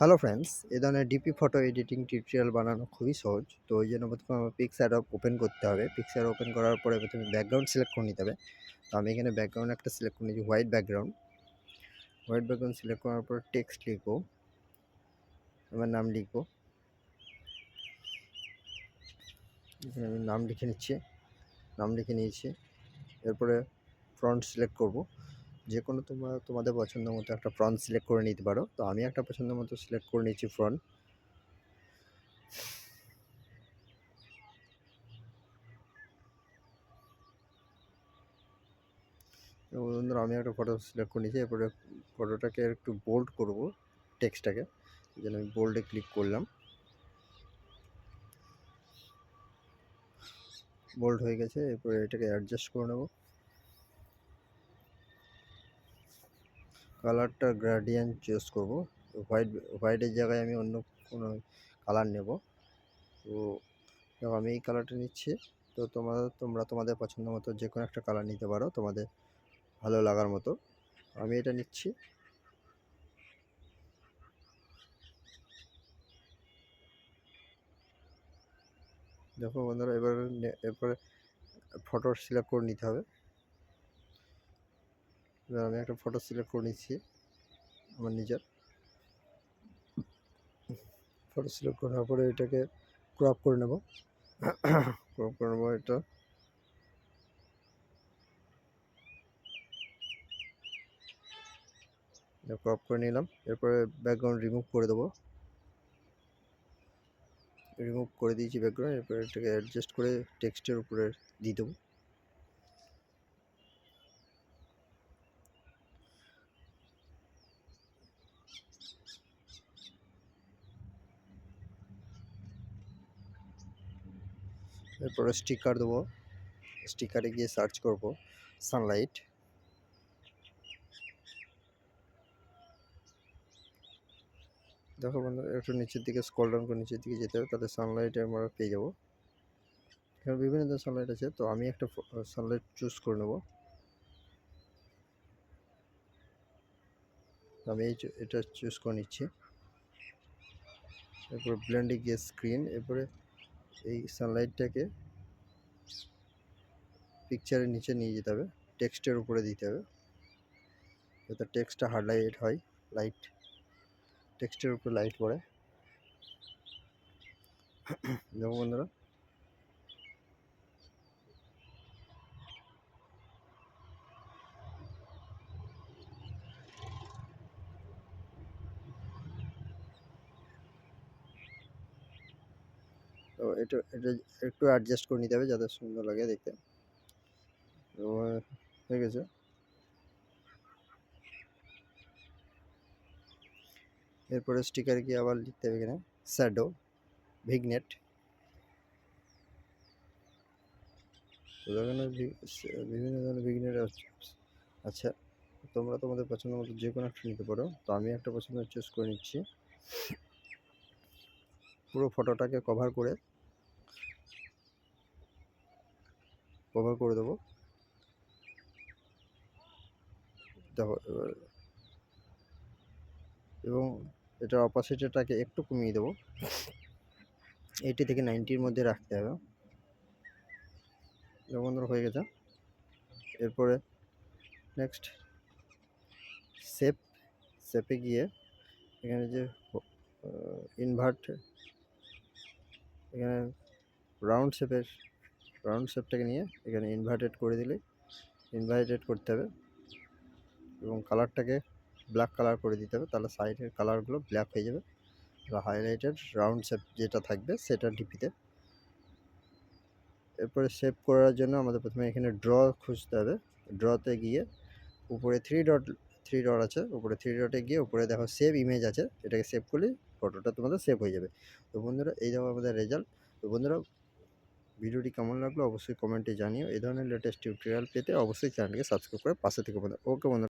Hello friends, এই ধরনের DP photo editing tutorial বানানো খুবই সহজ। তো ওই জন্য প্রথমে আমার পিক্সঅ্যাডোব ওপেন করতে হবে। পিক্সঅ্যাডোব ওপেন করার পরে প্রথমে ব্যাকগ্রাউন্ড সিলেক্ট করে নিতে হবে। তো আমি এখানে ব্যাকগ্রাউন্ড একটা সিলেক্ট করে নিয়েছি, white background. White background select করার পর টেক্সট লিখবো, আমার নাম লিখবো। এখানে আমি নাম লিখে নিচ্ছি, নাম লিখে নিয়েছি। এরপরে ফ্রন্ট সিলেক্ট করব। যে কোনো তোমাদের পছন্দ মতো একটা ফ্রন্ট সিলেক্ট করে নিতে পারো। তো আমি একটা পছন্দ মতো সিলেক্ট করে নিচ্ছি ফ্রন্ট। বন্ধুরা, আমি একটা ফটো সিলেক্ট করে নিয়েছি। এরপরে ফটোটাকে একটু বোল্ড করব, টেক্সটটাকে। এই জন্য আমি বোল্ডে ক্লিক করলাম। বোল্ড হয়ে গেছে। এরপরে এটাকে অ্যাডজাস্ট করে নেব। কালারটা গ্রেডিয়েন্ট চুজ করব। হোয়াইটের জায়গায় আমি অন্য কোনো কালার নেব। তো দেখো, আমি এই কালারটা নিচ্ছি। তো তোমরা তোমাদের পছন্দ মতো যে কোনো একটা কালার নিতে পারো, তোমাদের ভালো লাগার মতো। আমি এটা নিচ্ছি। দেখো বন্ধুরা, এরপরে ফটো সিলেক্ট করে নিতে হবে। এবার আমি একটা ফটো সিলেক্ট করে নিচ্ছি, আমার নিজের ফটো সিলেক্ট করার পরে এটাকে ক্রপ করে নেব। ক্রপ করে নেব এটা। ক্রপ করে নিলাম। এরপরে ব্যাকগ্রাউন্ড রিমুভ করে দেবো। রিমুভ করে দিয়েছি ব্যাকগ্রাউন্ড। এরপরে এটাকে অ্যাডজাস্ট করে টেক্সটের উপরে দিয়ে দেবো। এরপরে স্টিকার দেবো। স্টিকারে গিয়ে সার্চ করব সানলাইট। দেখো বন্ধু, একটু নিচের দিকে স্ক্রল ডাউন করে নিচের দিকে যেতে হবে, তাহলে সানলাইটে আমরা পেয়ে যাবো। এখানে বিভিন্ন ধরনের সানলাইট আছে। তো আমি একটা সানলাইট চুজ করে নেব। আমি এটা চুজ করে নিচ্ছি। এরপর ব্লেন্ডে গিয়ে স্ক্রিন। এরপরে এই সানলাইটটাকে পিকচারের নিচে নিয়ে যেতে হবে, টেক্সটের উপরে দিতে হবে, যাতে টেক্সটটা হাইলাইট হয়। লাইট টেক্সটের উপরে লাইট পড়ে। দেখো বন্ধুরা, তো এটা একটু অ্যাডজাস্ট করে নিতে হবে যাতে সুন্দর লাগে দেখতে। তো হয়ে গেছে। এরপরে স্টিকারে গিয়ে আবার লিখতে হবে এখানে শ্যাডো ভিগনেট। তো এখানে বিভিন্ন ধরনের ভিগনেট আছে। আচ্ছা, তোমরা তোমাদের পছন্দ মতো যে কোনো একটা নিতে পারো। তো আমি একটা পছন্দ চুজ করে নিচ্ছি। পুরো ফটোটাকে কভার করে দেবো। দেখো এবং এটার অপাসিটিটাকে একটু কমিয়ে দেবো, 80 থেকে 90-র মধ্যে রাখতে হবে। যেমন ধরো হয়ে গেছে। এরপরে নেক্সট শেপে গিয়ে এখানে যে ইনভার্ট, এখানে রাউন্ড শেপটাকে নিয়ে এখানে ইনভার্টেড করে দিলে, ইনভার্টেড করতে হবে এবং কালারটাকে ব্ল্যাক কালার করে দিতে হবে, তাহলে সাইডের কালারগুলো ব্ল্যাক হয়ে যাবে। হাইলাইটেড রাউন্ড শেপ যেটা থাকবে সেটা ডিপিতে। এরপরে সেভ করার জন্য আমাদের প্রথমে এখানে ড্র খুঁজতে হবে। ড্রতে গিয়ে উপরে থ্রি ডট আছে, উপরে থ্রি ডটে গিয়ে উপরে দেখো সেভ ইমেজ আছে, এটাকে সেভ করলে ফটোটা তোমাদের সেভ হয়ে যাবে। তো বন্ধুরা, এই দেখো আমাদের রেজাল্ট। তো বন্ধুরা, ভিডিওটি কেমন লাগলো অবশ্যই কমেন্টে জানিও। এই ধরনের লেটেস্ট টিউটোরিয়াল পেতে অবশ্যই চ্যানেলটিকে সাবস্ক্রাইব করে পাশে থেকে বন্ধুরা। ওকে বন্ধুরা।